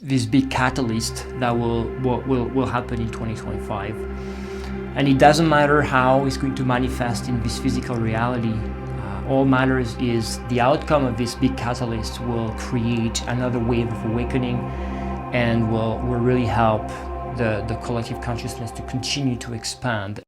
this big catalyst that will happen in 2025. And it doesn't matter how it's going to manifest in this physical reality. All matters is the outcome of this big catalyst will create another wave of awakening and will really help the collective consciousness to continue to expand.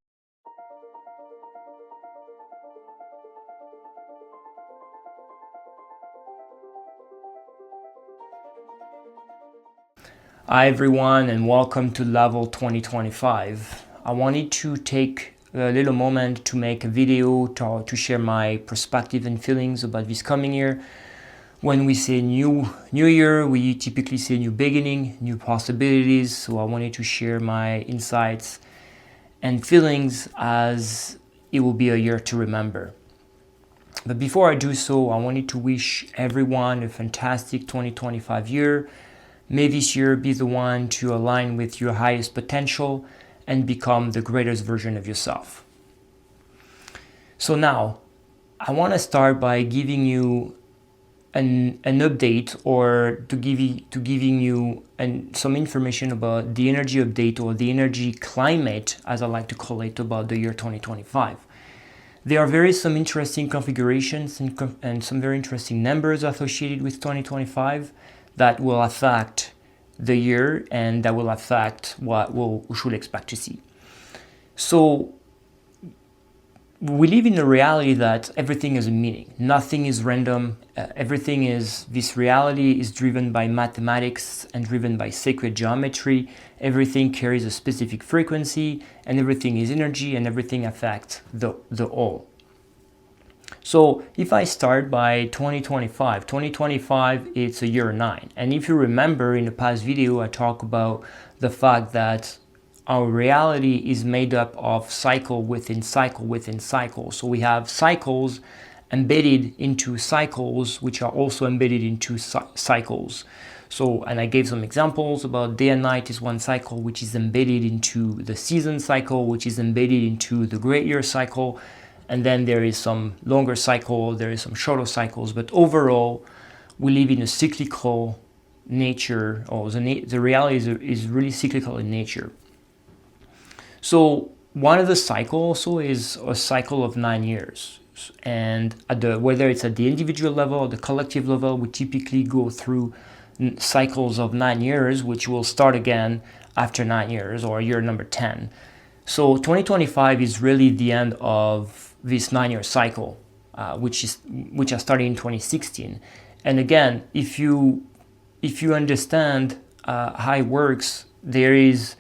Hi everyone, and welcome to Level 2025. I wanted to take a little moment to make a video to share my perspective and feelings about this coming year. When we say new year, we typically say new beginning, new possibilities. So I wanted to share my insights and feelings as it will be a year to remember. But before I do so, I wanted to wish everyone a fantastic 2025 year. May this year be the one to align with your highest potential and become the greatest version of yourself. So now, I want to start by giving you an update, or giving you some information about the energy update, or the energy climate, as I like to call it, about the year 2025. There are some interesting configurations and some very interesting numbers associated with 2025 that will affect the year and that will affect what we should expect to see. So we live in a reality that everything is a meaning. Nothing is random. This reality is driven by mathematics and driven by sacred geometry. Everything carries a specific frequency, and everything is energy, and everything affects the all. So if I start by 2025, it's a year 9. And if you remember in the past video, I talked about the fact that our reality is made up of cycle within cycle within cycle. So we have cycles embedded into cycles, which are also embedded into cycles. So, and I gave some examples about day and night is one cycle, which is embedded into the season cycle, which is embedded into the great year cycle. And then there is some longer cycle, there is some shorter cycles, but overall, we live in a cyclical nature, or the reality is really cyclical in nature. So one of the cycles also is a cycle of 9 years. And whether it's at the individual level or the collective level, we typically go through cycles of 9 years, which will start again after 9 years, or year number 10. So 2025 is really the end of this 9-year cycle, which I started in 2016. And again, if you understand how it works, there is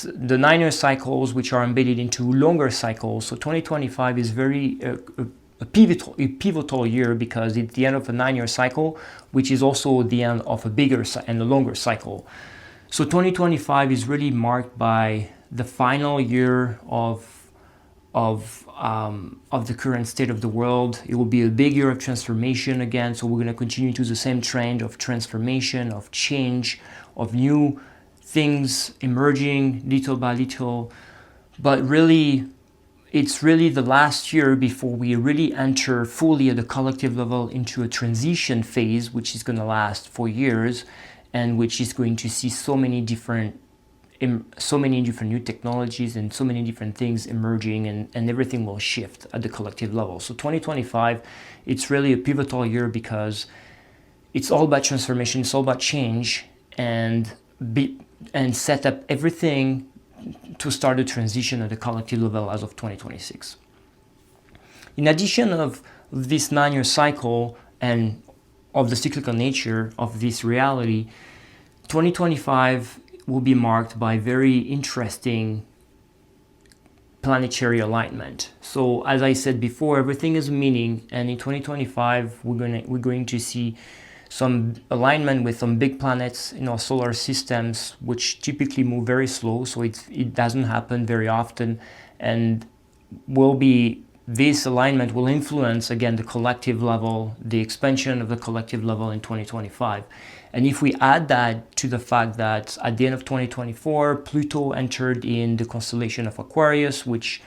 the 9-year cycles which are embedded into longer cycles. So 2025 is very a pivotal year, because it's the end of a 9-year cycle, which is also the end of a bigger and a longer cycle. So 2025 is really marked by the final year of the current state of the world. It will be a big year of transformation again. So we're going to continue to the same trend of transformation, of change, of new things emerging little by little. But really, it's really the last year before we really enter fully at the collective level into a transition phase, which is going to last for years, and which is going to see so many different new technologies and so many different things emerging, and everything will shift at the collective level. So 2025, it's really a pivotal year, because it's all about transformation, it's all about change, and set up everything to start the transition at the collective level as of 2026. In addition of this 9-year cycle and of the cyclical nature of this reality, 2025 will be marked by very interesting planetary alignment. So as I said before, everything is meaning, and in 2025 we're going to see some alignment with some big planets in our solar systems, which typically move very slow, so it doesn't happen very often, and this alignment will influence again the collective level, the expansion of the collective level in 2025. And if we add that to the fact that at the end of 2024, Pluto entered in the constellation of Aquarius, which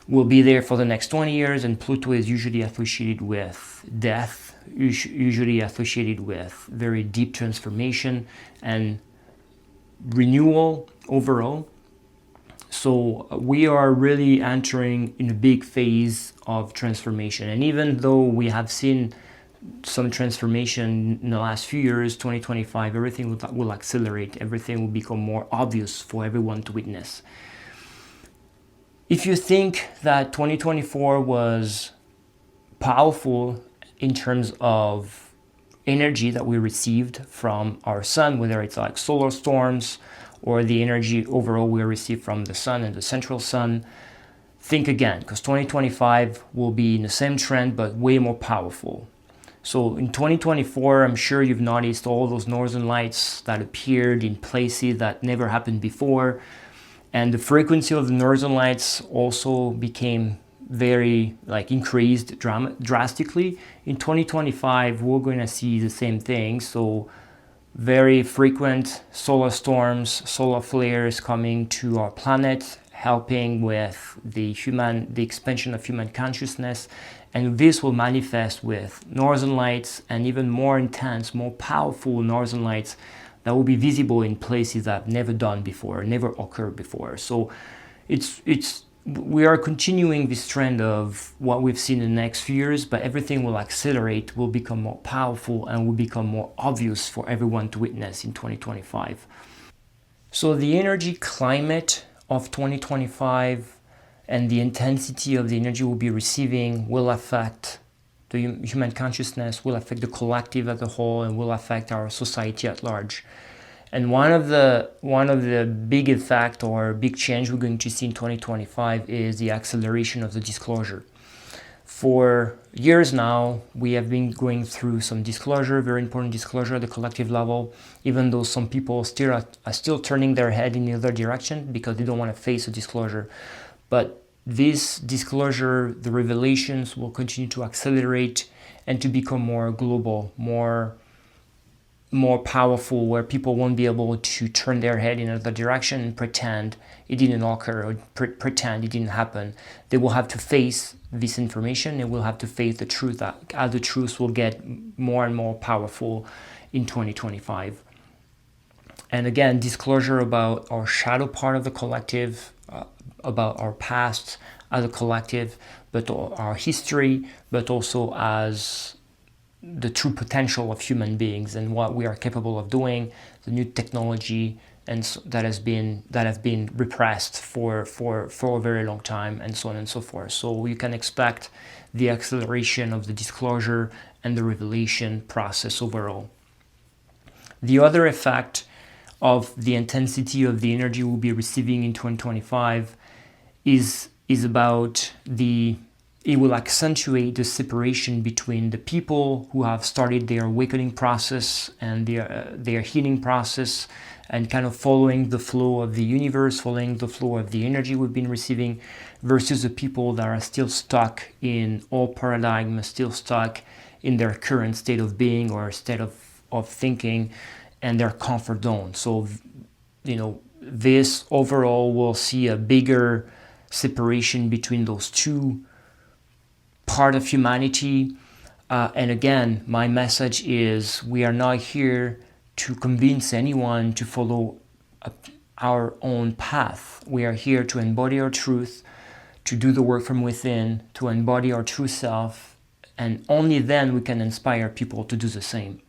will be there for the next 20 years, and Pluto is usually associated with death, usually associated with very deep transformation and renewal overall. So we are really entering in a big phase of transformation. And even though we have seen some transformation in the last few years, 2025, everything will accelerate. Everything will become more obvious for everyone to witness. If you think that 2024 was powerful in terms of energy that we received from our sun, whether it's like solar storms or the energy overall we received from the sun and the central sun, think again, because 2025 will be in the same trend but way more powerful. So in 2024, I'm sure you've noticed all those northern lights that appeared in places that never happened before. And the frequency of the northern lights also became very increased drastically. In 2025, we're going to see the same thing. So very frequent solar storms, solar flares coming to our planet, helping with the expansion of human consciousness. And this will manifest with northern lights and even more intense, more powerful northern lights that will be visible in places that have never done before, never occurred before. So we are continuing this trend of what we've seen in the next few years, but everything will accelerate, will become more powerful, and will become more obvious for everyone to witness in 2025. So the energy climate of 2025 and the intensity of the energy we'll be receiving will affect the human consciousness, will affect the collective as a whole, and will affect our society at large. And one of the big effect or big change we're going to see in 2025 is the acceleration of the disclosure. For years now, we have been going through some disclosure, very important disclosure at the collective level, even though some people are still turning their head in the other direction because they don't want to face a disclosure. But this disclosure, the revelations will continue to accelerate and to become more global, more powerful, where people won't be able to turn their head in another direction and pretend it didn't occur or pretend it didn't happen. They will have to face this information and will have to face the truth, as the truth will get more and more powerful in 2025. And again, disclosure about our shadow part of the collective, about our past as a collective, but our history, but also as the true potential of human beings and what we are capable of doing, the new technology and that have been repressed for a very long time, and so on and so forth. So you can expect the acceleration of the disclosure and the revelation process overall. The other effect of the intensity of the energy we'll be receiving in 2025 is about it will accentuate the separation between the people who have started their awakening process and their healing process and kind of following the flow of the universe, following the flow of the energy we've been receiving, versus the people that are still stuck in old paradigm, still stuck in their current state of being or state of thinking and their comfort zone. So, this overall will see a bigger separation between those two part of humanity. And again, my message is we are not here to convince anyone to follow our own path. We are here to embody our truth, to do the work from within, to embody our true self, and only then we can inspire people to do the same.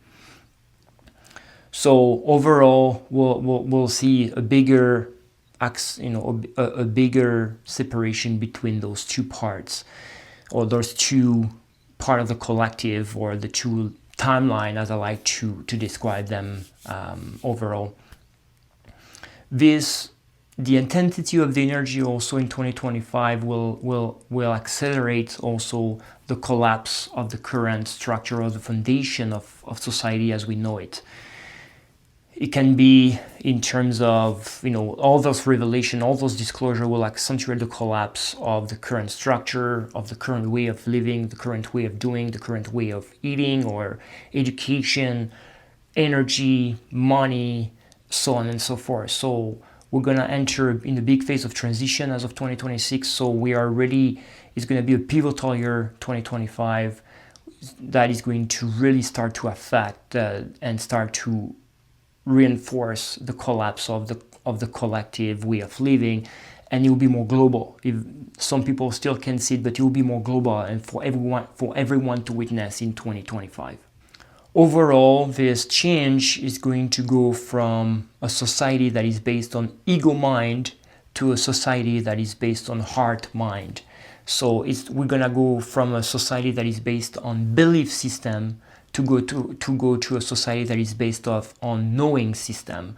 So overall, we'll see a bigger separation between those two parts, or those two part of the collective, or the two timeline, as I like to describe them overall. The intensity of the energy also in 2025 will accelerate also the collapse of the current structure of the foundation of society as we know it. It can be in terms of, all those revelation, all those disclosure will accentuate the collapse of the current structure, of the current way of living, the current way of doing, the current way of eating or education, energy, money, so on and so forth. So we're going to enter in the big phase of transition as of 2026. So we are ready. It's going to be a pivotal year, 2025. is going to really start to affect and start to reinforce the collapse of the collective way of living, and it will be more global. If some people still can see it, but it will be more global and for everyone to witness in 2025. Overall, this change is going to go from a society that is based on ego mind to a society that is based on heart mind. So we're gonna go from a society that is based on belief system to go to a society that is based on knowing system.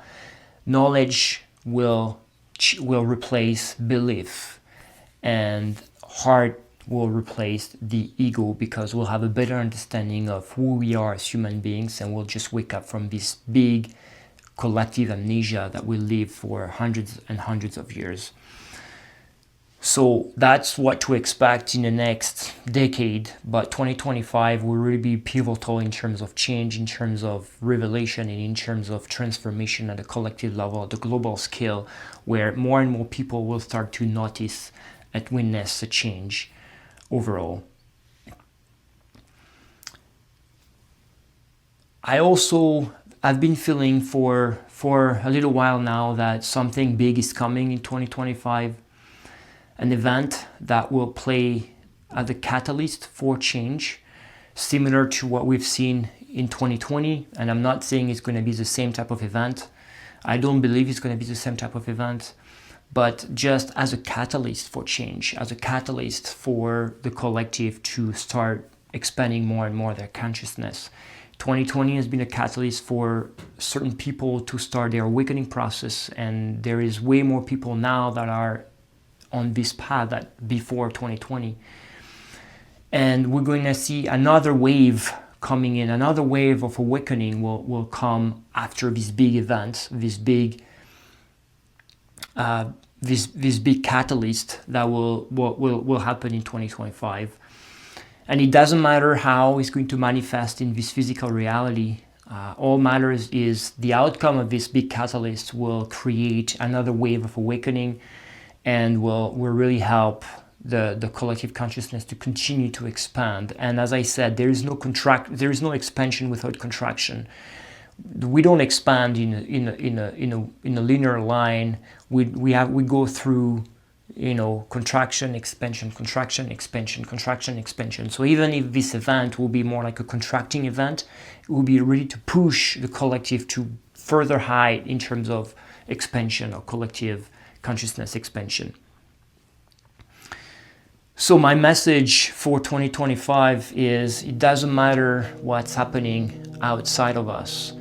Knowledge will replace belief, and heart will replace the ego, because we'll have a better understanding of who we are as human beings, and we'll just wake up from this big collective amnesia that we live for hundreds and hundreds of years. So that's what to expect in the next decade, but 2025 will really be pivotal in terms of change, in terms of revelation, and in terms of transformation at the collective level, at the global scale, where more and more people will start to notice and witness a change overall. I've been feeling for a little while now that something big is coming in 2025. An event that will play as a catalyst for change, similar to what we've seen in 2020. And I'm not saying it's going to be the same type of event. I don't believe it's going to be the same type of event, but just as a catalyst for change, as a catalyst for the collective to start expanding more and more their consciousness. 2020 has been a catalyst for certain people to start their awakening process, and there is way more people now that are on this path that before 2020. And we're going to see another wave coming in, another wave of awakening will come after this big event, this big catalyst that will happen in 2025. And it doesn't matter how it's going to manifest in this physical reality. All matters is the outcome of this big catalyst will create another wave of awakening, and will really help the collective consciousness to continue to expand. And as I said, there is no expansion without contraction. We don't expand in a linear line. We go through contraction, expansion, contraction, expansion, contraction, expansion. So even if this event will be more like a contracting event, it will be ready to push the collective to further height in terms of expansion or collective consciousness expansion. So my message for 2025 is, it doesn't matter what's happening outside of us.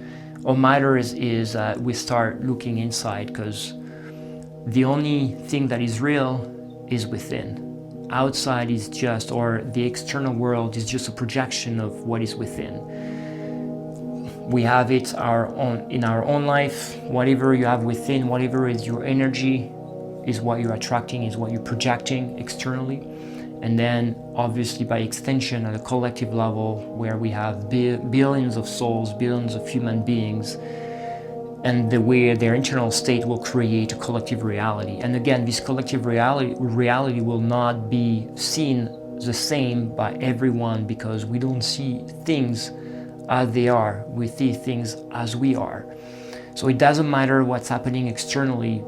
What matters is that we start looking inside, because the only thing that is real is within. Outside is just, or the external world is just a projection of what is within. We have it in our own life. Whatever you have within, whatever is your energy, is what you're attracting, is what you're projecting externally. And then obviously by extension at a collective level, where we have billions of souls, billions of human beings, and the way their internal state will create a collective reality. And again, this collective reality will not be seen the same by everyone, because we don't see things as they are, we see things as we are. So it doesn't matter what's happening externally,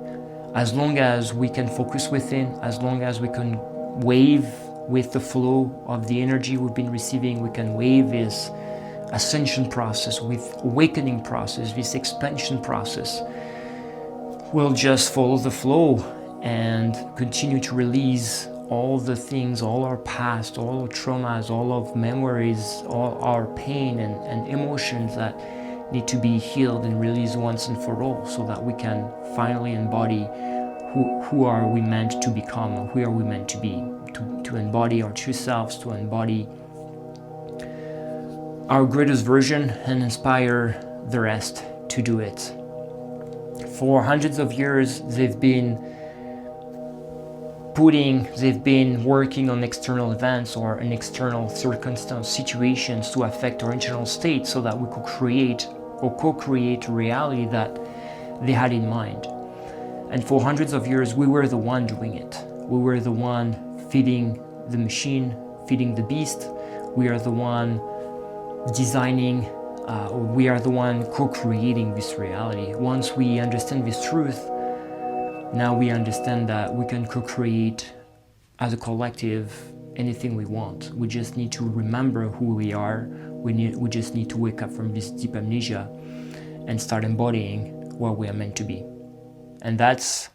as long as we can focus within, as long as we can wave with the flow of the energy we've been receiving, we can wave this ascension process, with awakening process, this expansion process. We'll just follow the flow and continue to release all the things, all our past, all our traumas, all of memories, all our pain and emotions that need to be healed and released once and for all, so that we can finally embody who are we meant to become, or who are we meant to be, to embody our true selves, to embody our greatest version, and inspire the rest to do it. For hundreds of years, they've been working on external events or an external circumstance, situations to affect our internal state, so that we could create or co-create a reality that they had in mind. And for hundreds of years, we were the one doing it. We were the one feeding the machine, feeding the beast. We are the one designing, we are the one co-creating this reality. Once we understand this truth, now we understand that we can co-create as a collective anything we want. We just need to remember who we are. We just need to wake up from this deep amnesia and start embodying what we are meant to be. And that's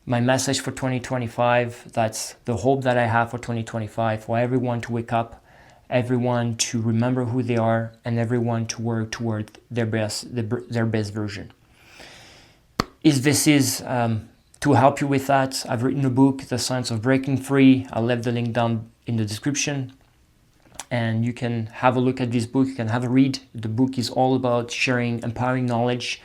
my message for 2025. That's the hope that I have for 2025, for everyone to wake up, everyone to remember who they are, and everyone to work toward their best version. If this is to help you with that, I've written a book, The Science of Breaking Free. I'll leave the link down in the description, and you can have a look at this book. You can have a read. The book is all about sharing empowering knowledge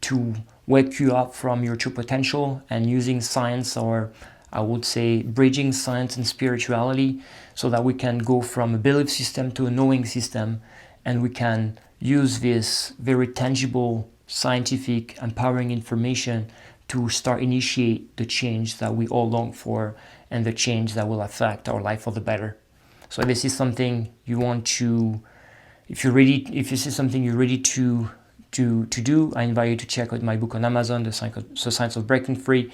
to wake you up from your true potential, and using science, or I would say bridging science and spirituality, so that we can go from a belief system to a knowing system, and we can use this very tangible, scientific, empowering information to start initiate the change that we all long for, and the change that will affect our life for the better. So if this is something you want to, if this is something you're ready to do, I invite you to check out my book on Amazon, The Science of Breaking Free,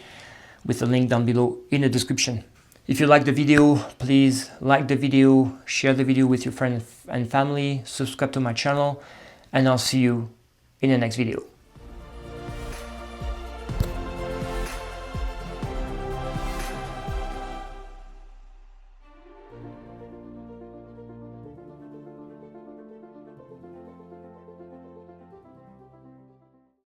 with the link down below in the description. If you like the video, please like the video, share the video with your friends and family, subscribe to my channel, and I'll see you in the next video.